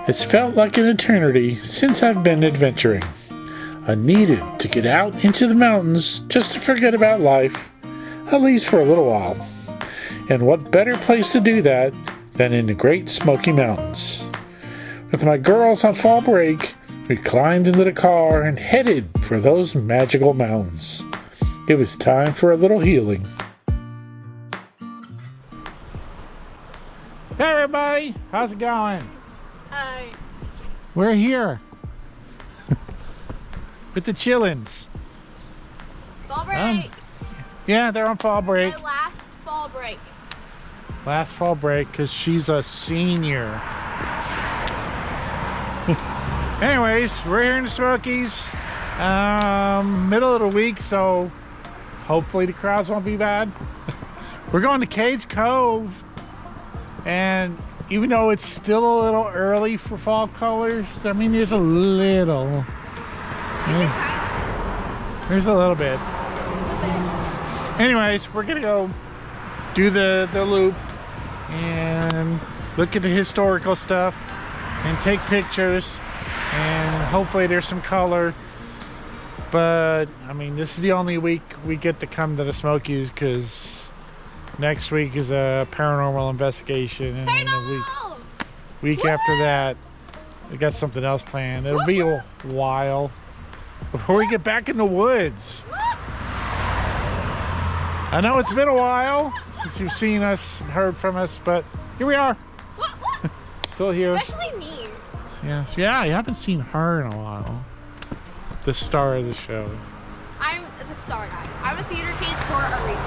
It's felt like an eternity since I've been adventuring. I needed to get out into the mountains just to forget about life, at least for a little while. And what better place to do that than in the Great Smoky Mountains. With my girls on fall break, we climbed into the car and headed for those magical mountains. It was time for a little healing. Hey everybody, how's it going? Hi. We're here with the Chillins. Fall break. Yeah, they're on fall break. My last fall break. Last fall break because she's a senior. Anyways, we're here in the Smokies. Middle of the week, so hopefully the crowds won't be bad. We're going to Cades Cove, and even though it's still a little early for fall colors, I mean there's a little. There's a little bit. Anyways, we're gonna go do the loop and look at the historical stuff and take pictures, and hopefully there's some color. But I mean, this is the only week we get to come to the Smokies because next week is a paranormal investigation, and then the week after that we got something else planned. It'll be a while before we get back in the woods. I know it's been a while since you've seen us and heard from us, but here we are. Still here. Especially me. Yeah, you haven't seen her in a while. The star of the show. I'm the star guy. I'm a theater kid for a reason.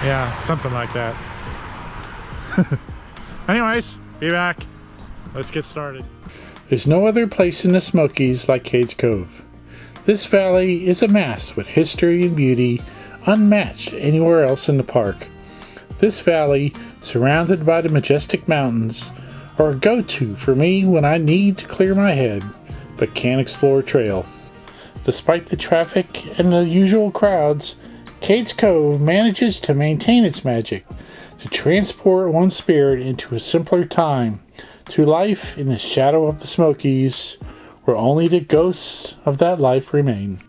Yeah, something like that. Anyways, be back. Let's get started. There's no other place in the Smokies like Cades Cove. This valley is amassed with history and beauty unmatched anywhere else in the park. This valley, surrounded by the majestic mountains, are a go-to for me when I need to clear my head but can't explore a trail. Despite the traffic and the usual crowds, Cades Cove manages to maintain its magic, to transport one's spirit into a simpler time, to life in the shadow of the Smokies, where only the ghosts of that life remain.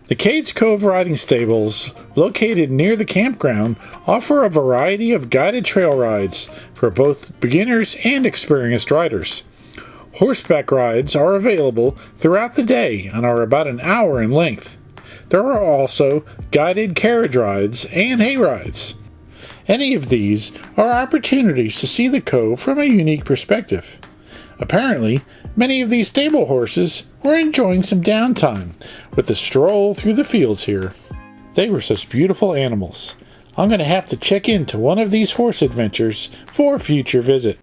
The Cades Cove riding stables, located near the campground, offer a variety of guided trail rides for both beginners and experienced riders. Horseback rides are available throughout the day and are about an hour in length. There are also guided carriage rides and hay rides. Any of these are opportunities to see the cove from a unique perspective. Apparently, many of these stable horses were enjoying some downtime with a stroll through the fields here. They were such beautiful animals. I'm going to have to check into one of these horse adventures for a future visit.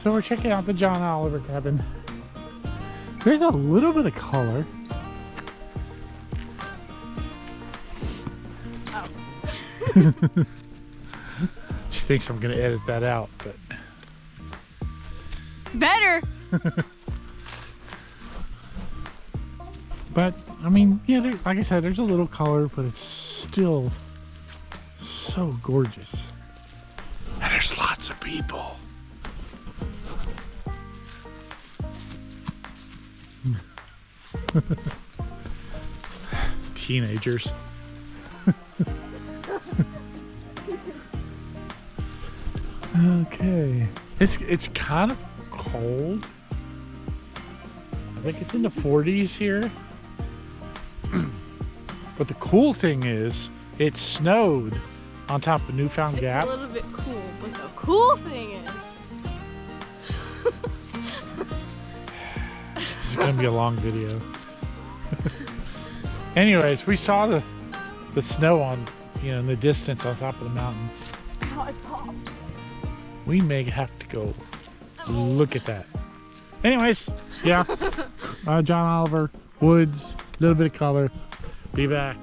So we're checking out the John Oliver cabin. There's a little bit of color. Oh. She thinks I'm going to edit that out, but... Better. But, I mean, yeah, like I said, there's a little color, but it's still so gorgeous. There's lots of people. Teenagers. Okay. It's kind of cold. I think it's in the 40s here. But the cool thing is, it snowed on top of Newfound Gap. It's a little bit cool, but the cool thing is... This is gonna be a long video. Anyways, we saw the snow on, in the distance on top of the mountain. Ow, I popped. We may have to go look at that. Anyways, yeah. John Oliver, woods, a little bit of color. Be back.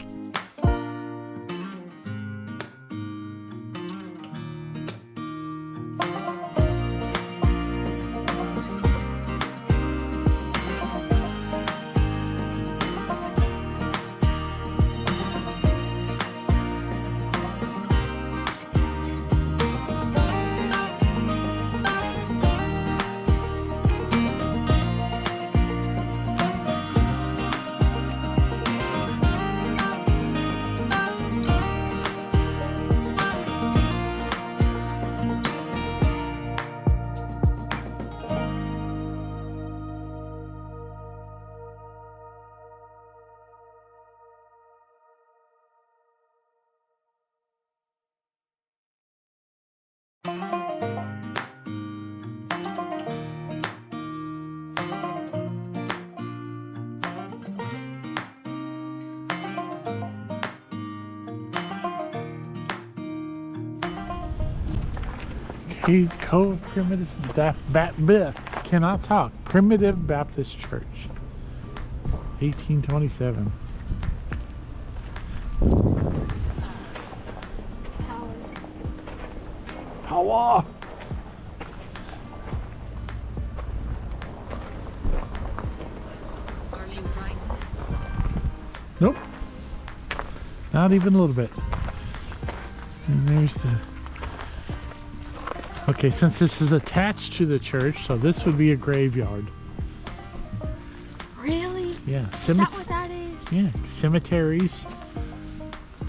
Cades Cove cannot talk. Primitive Baptist Church, 1827. Power. Are you frightened? Nope. Not even a little bit. And there's the... Okay, since this is attached to the church, so this would be a graveyard. Really? Yeah. Is that what that is? Yeah, cemeteries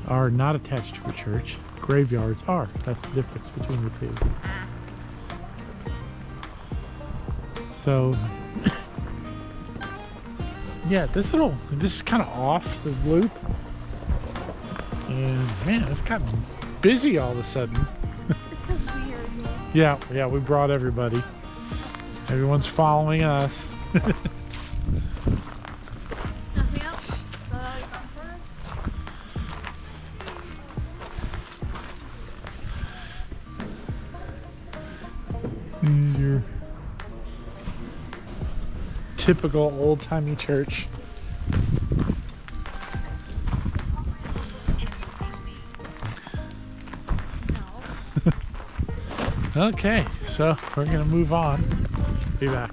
are not attached to a church. Graveyards are. That's the difference between the two. So, yeah, this is kind of off the loop. And man, it's gotten busy all of a sudden. Because we are here. Yeah, we brought everybody. Everyone's following us. Nothing else? Is that all you got for us? Here's your typical old-timey church. Okay, so we're gonna move on. Be back.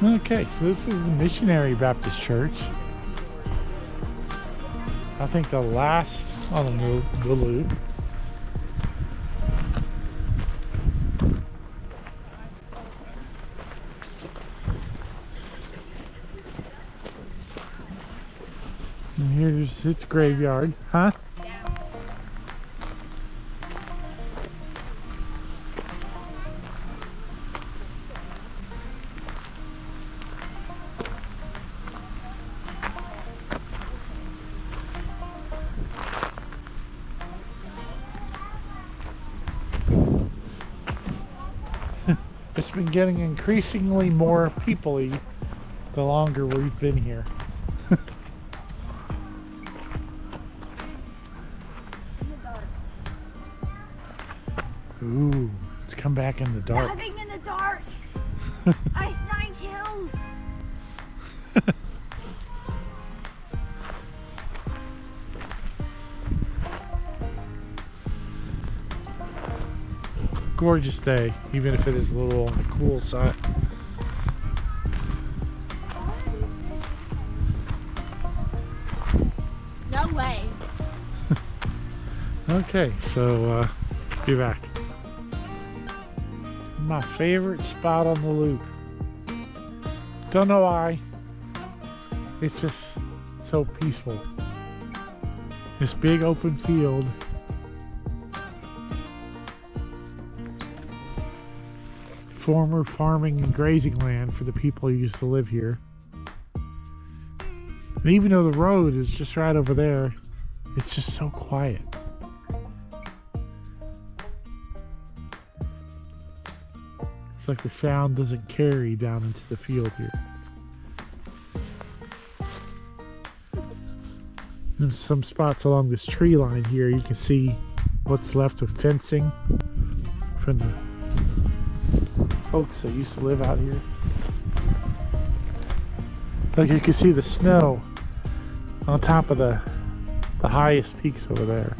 Okay, so this is the Missionary Baptist Church. I think the last on the loop. And here's its graveyard, huh? It's been getting increasingly more people-y the longer we've been here. Ooh, it's come back in the dark. Diving in the dark. Ice 9 kills. Gorgeous day, even if it is a little on the cool side. No way. Okay, so be back. My favorite spot on the loop. Don't know why. It's just so peaceful. This big open field. Former farming and grazing land for the people who used to live here. And even though the road is just right over there, it's just so quiet. It's like the sound doesn't carry down into the field here. And some spots along this tree line here, you can see what's left of fencing from the folks that used to live out here. Like you can see the snow on top of the highest peaks over there.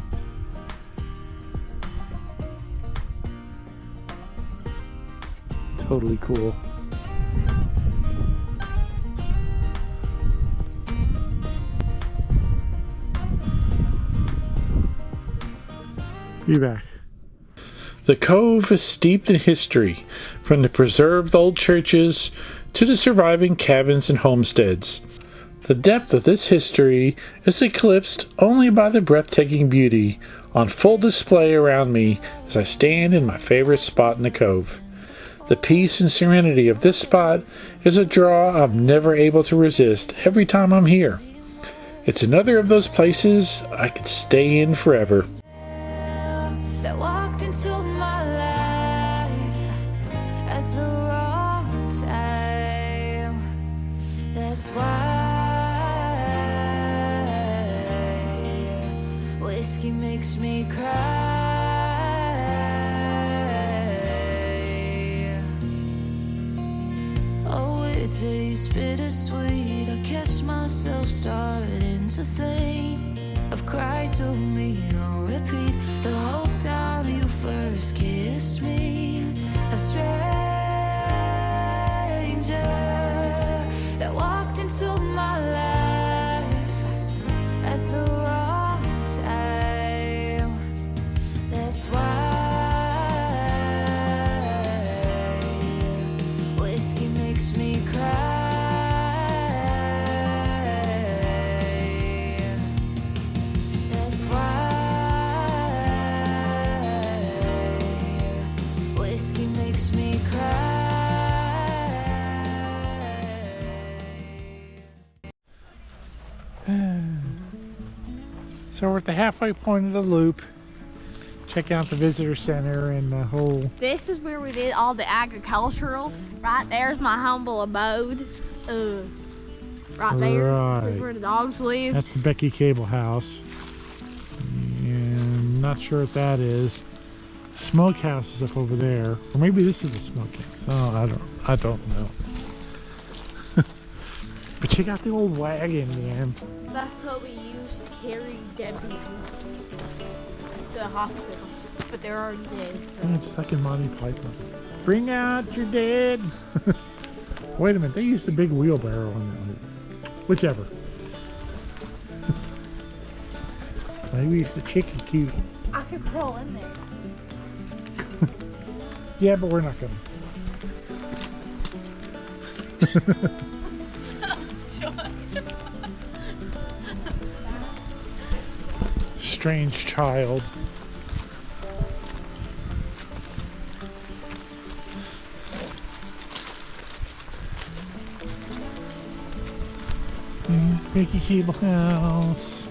Totally cool. Be back. The cove is steeped in history, from the preserved old churches to the surviving cabins and homesteads. The depth of this history is eclipsed only by the breathtaking beauty on full display around me as I stand in my favorite spot in the cove. The peace and serenity of this spot is a draw I'm never able to resist every time I'm here. It's another of those places I could stay in forever. That walked into my life at the wrong time. That's why whiskey makes me cry. Oh, it tastes bittersweet. I catch myself starting to think of cry to me on repeat the whole time you first kissed me. A stranger that walked into my life at the wrong time. That's why whiskey makes me cry. So we're at the halfway point of the loop. Check out the visitor center and the whole... This is where we did all the agricultural. Right there's my humble abode. Right there. Right. There's where the dogs live. That's the Becky Cable house. And not sure what that is. Smokehouse is up over there. Or maybe this is a smokehouse. Oh, I don't know. But check out the old wagon, man. That's what we used to carry dead people to the hospital. But they're already dead. So. Yeah, just like in Monty Python. Bring out your dead. Wait a minute, they used a big wheelbarrow on that. Whichever. Maybe it's the chicken coop. I could crawl in there. Yeah, but we're not gonna. strange child. There's Mickey Cable House.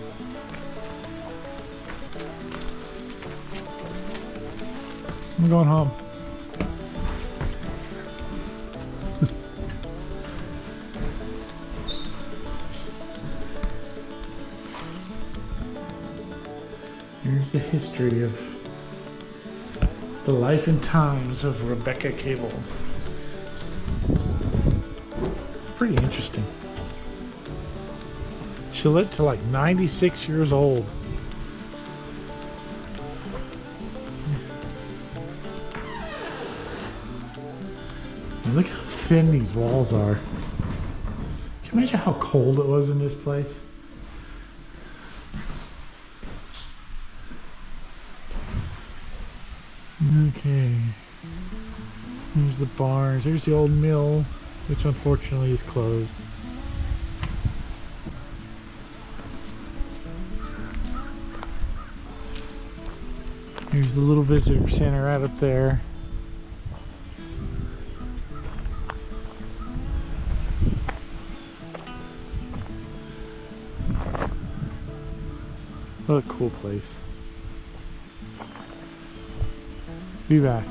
I'm going home. Here's the history of the life and times of Rebecca Cable. Pretty interesting. She lived to like 96 years old. And look how thin these walls are. Can you imagine how cold it was in this place? Okay. Here's the barns. There's the old mill, which unfortunately is closed. Here's the little visitor center right up there. What a cool place. Be back.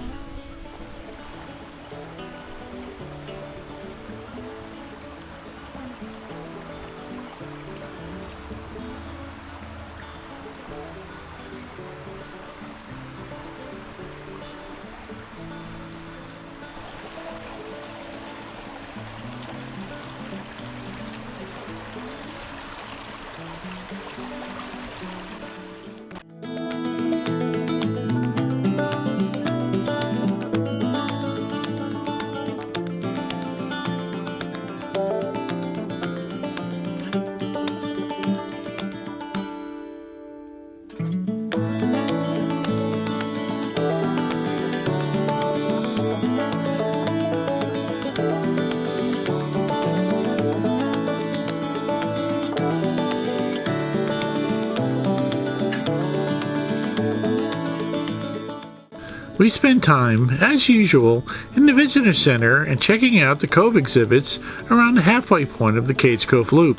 We spent time, as usual, in the visitor center and checking out the Cove exhibits around the halfway point of the Cades Cove Loop.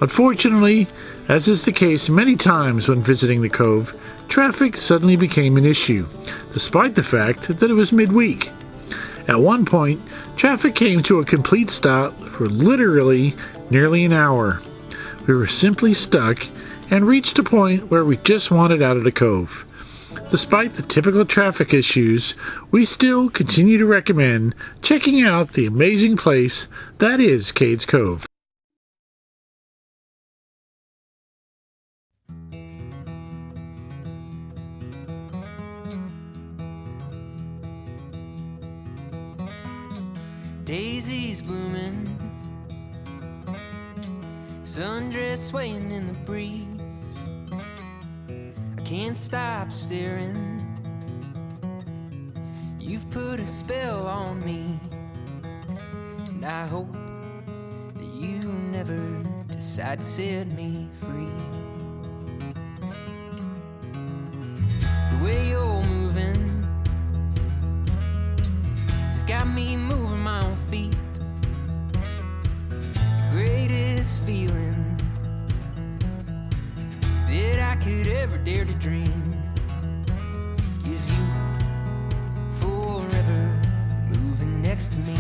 Unfortunately, as is the case many times when visiting the Cove, traffic suddenly became an issue, despite the fact that it was midweek. At one point, traffic came to a complete stop for literally nearly an hour. We were simply stuck and reached a point where we just wanted out of the Cove. Despite the typical traffic issues, we still continue to recommend checking out the amazing place that is Cades Cove. Daisies blooming, sundress swaying in the breeze. I can't stop staring. You've put a spell on me, and I hope that you never decide to set me free. The way you're moving, it's got me moving my own feet. The greatest feeling that I could ever dare to dream is you forever moving next to me.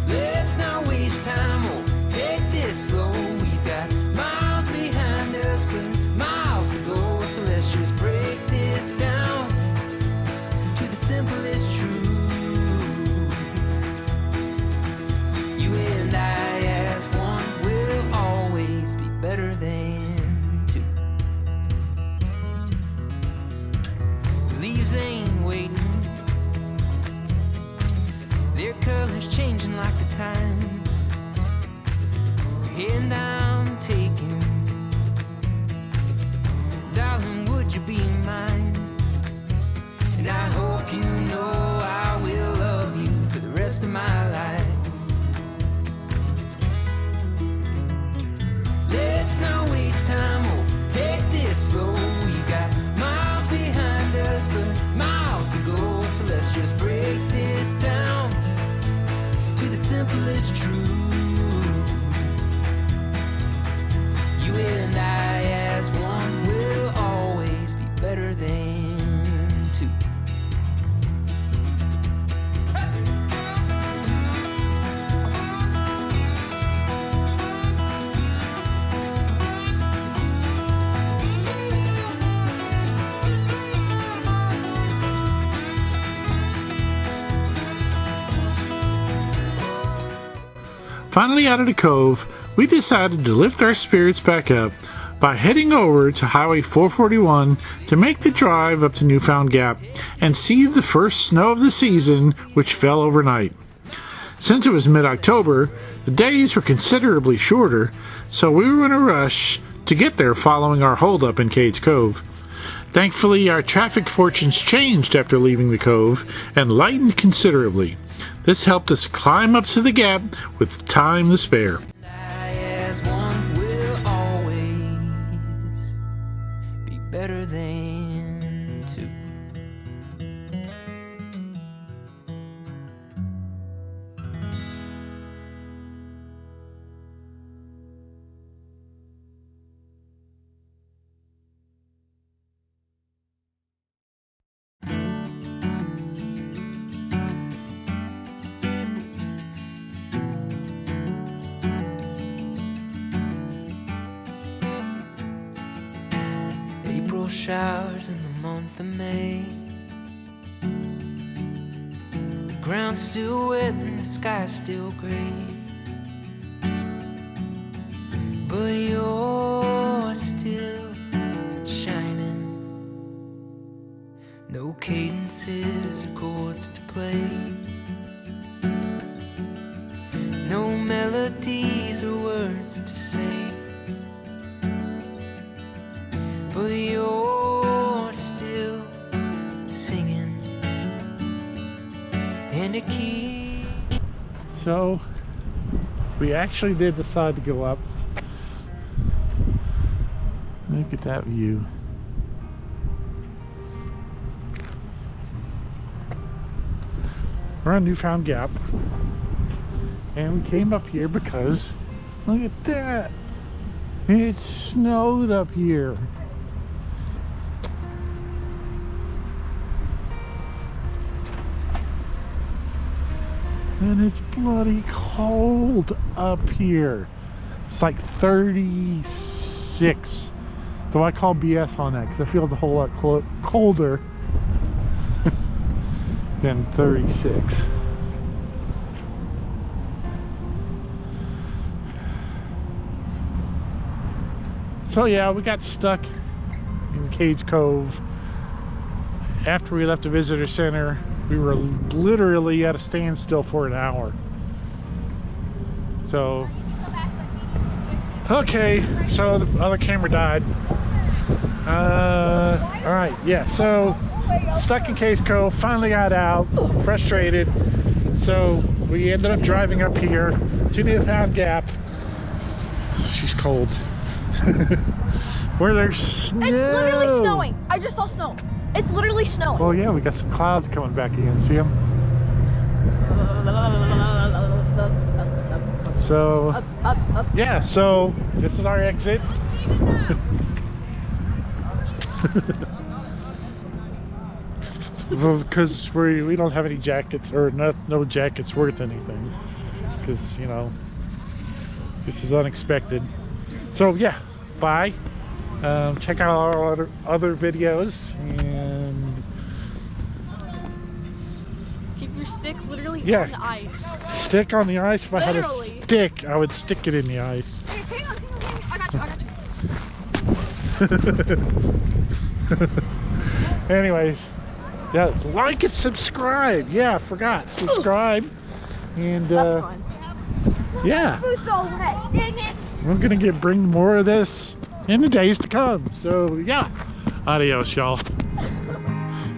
Let's not waste time, we'll take this slow. We've got miles behind us, but miles to go. So let's just break this down to the simplest truth. You and I as one will always be better than two. The leaves ain't waiting, their colors changing like the times. And I'm taking, darling, would you be mine? And I hope you know I will love you for the rest of my life. Finally out of the cove, we decided to lift our spirits back up by heading over to Highway 441 to make the drive up to Newfound Gap and see the first snow of the season, which fell overnight. Since it was mid-October, the days were considerably shorter, so we were in a rush to get there following our holdup in Cades Cove. Thankfully, our traffic fortunes changed after leaving the cove and lightened considerably. This helped us climb up to the gap with time to spare. As one will always be better than two. April showers in the month of May. The ground's still wet and the sky's still gray, but you're still shining. No cadences or chords to play, no melodies or words to say, but you're still singing, and it keeps. So, we actually did decide to go up. Look at that view. We're on Newfound Gap, and we came up here because, look at that, it snowed up here. And it's bloody cold up here. It's like 36. So I call BS on that because I feel it's a whole lot colder than 36. So yeah, we got stuck in Cades Cove. After we left the visitor center, we were literally at a standstill for an hour. So, okay, so the other camera died. Alright, yeah, so stuck in Cades Cove, finally got out, frustrated. So we ended up driving up here to Newfound Gap. She's cold. Where there's snow. It's literally snowing. I just saw snow. It's literally snowing. Oh yeah, we got some clouds coming back again. See them? So, Up. yeah, so this is our exit. Because we don't have any jackets, or no jackets worth anything. Because, you know, this is unexpected. So yeah, bye. Check out our other videos and Keep your stick literally yeah, on the ice. stick on the ice. If I had a Literally. stick, I would stick it in the ice. Hey, hang on. I got you. Anyways, yeah, like and subscribe. Yeah, I forgot. Subscribe. And That's fine. yeah, Food's all wet. Dang it. we're gonna bring more of this in the days to come. So yeah, adios, y'all.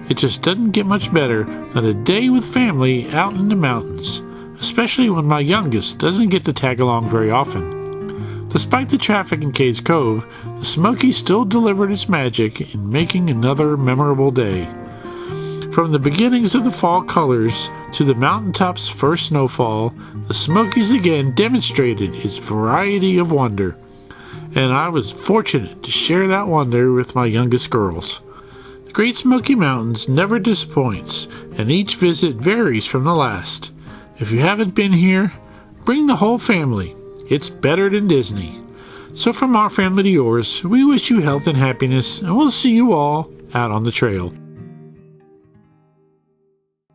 It just doesn't get much better than a day with family out in the mountains, especially when my youngest doesn't get to tag along very often. Despite the traffic in Cades Cove, the Smoky still delivered its magic in making another memorable day. From the beginnings of the fall colors to the mountaintop's first snowfall, the Smokies again demonstrated its variety of wonder, and I was fortunate to share that wonder with my youngest girls. The Great Smoky Mountains never disappoints, and each visit varies from the last. If you haven't been here, bring the whole family. It's better than Disney. So from our family to yours, we wish you health and happiness, and we'll see you all out on the trail.